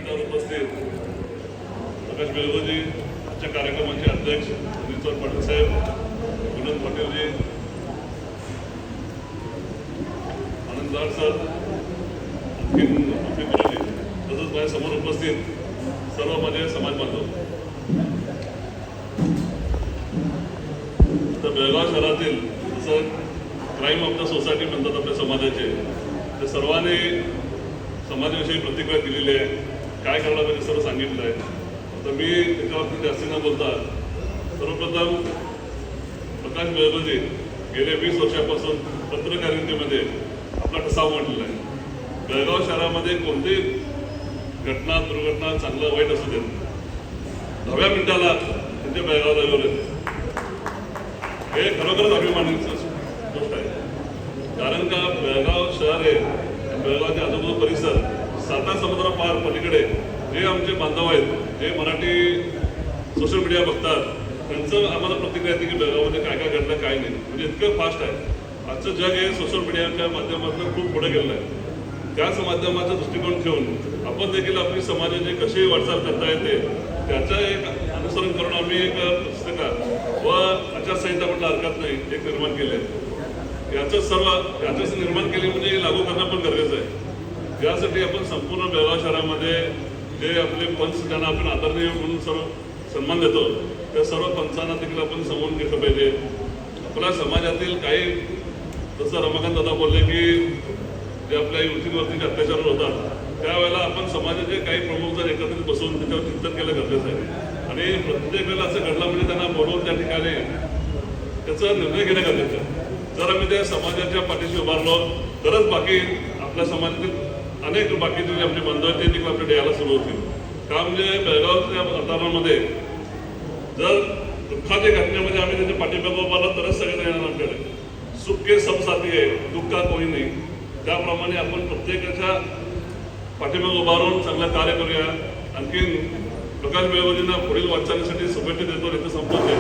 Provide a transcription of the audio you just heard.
व्यासपीठावर उपस्थित प्रकाश बेळगोजी आजच्या कार्यक्रमाचे अध्यक्ष अनिल पाटील साहेब, विनोद पाटीलजी, आनंद लाड सर, तसंच माझ्या समोर उपस्थित सर्व माझे समाज बांधव. तर बेळगाव शहरातील जसं क्राईम ऑफ द सोसायटी म्हणतात आपल्या समाजाचे, ते सर्वांनी समाजाविषयी प्रतिक्रिया दिलेली आहे. काय करायला पाहिजे सर्व सांगितलं आहे. तर मी त्याच्यावरती जास्ती न बोलता सर्वप्रथम प्रकाश बेळगोजी गेले 20 वर्षापासून पत्रकारितेमध्ये आपला ठसा उमटलेला आहे. बेळगाव शहरामध्ये कोणतीही घटना, दुर्घटना, चांगलं वाईट असू देत, 10व्या मिनिटाला त्यांच्या बेळगावला गेले. हे खरोखरच अभिमानाची गोष्ट आहे. कारण का बेळगाव शहर आहे, बेळगावचे आजूबाजू परिसर, साता समुद्रापार पलीकडे जे आमचे बांधव आहेत, जे मराठी सोशल मीडिया बघतात, त्यांचं आम्हाला प्रतिक्रिया येते की बेळगावमध्ये काय काय घडलं काय नाही. म्हणजे इतकं फास्ट आहे. आजचं जग हे सोशल मीडियाच्या माध्यमातून खूप पुढे गेलं आहे. त्याच माध्यमाचा दृष्टिकोन ठेवून आपण देखील आपली समाजाची कशी वाटचाल करता येते त्याचं एक अनुसरण करून आम्ही एक पुस्तका व आचारसंहिता म्हटलं हरकत नाही एक निर्माण केले. याचं निर्माण केले म्हणजे लागू करणं पण गरजेचं आहे. यासाठी आपण संपूर्ण बेळगाव शहरामध्ये जे आपले पंच ज्यांना आपण आदरणीय म्हणून सर्व सन्मान देतो, त्या सर्व पंचांना देखील आपण समजून घेतलं पाहिजे. आपल्या समाजातील काही, जसं रमाकांत दादा बोलले की जे आपल्या युवतींवरती जे अत्याचार होतात, त्यावेळेला आपण समाजाचे काही प्रमुख जर एकत्रित बसून त्याच्यावर चिंतन केलं गरजेचं आहे. आणि प्रत्येक वेळेला असं घडलं म्हणजे त्यांना बोलवून त्या ठिकाणी त्याचा निर्णय घेणं गरजेचं आहे. जर आम्ही त्या समाजाच्या पाठीशी उभारलो तरच बाकी आपल्या समाजातील अनेक बाकीचे जे आपले बांधव आहेत ते देखील आपल्या द्यायला सुरू होतील. का म्हणजे बेळगावच्या वातावरणामध्ये जर दुःखाच्या घटनेमध्ये आम्ही त्याच्या पाठीमागे उभारलो तरच सगळं येणार आमच्याकडे. सुख के सब साथी आहे, दुःख का कोणी नाही. त्याप्रमाणे आपण प्रत्येकाच्या पाठीमागे उभारून चांगलं कार्य करूया. आणखीन प्रकाश बेळगोजींना पुढील वाटचालीसाठी शुभेच्छा देतो. इथं संपवते.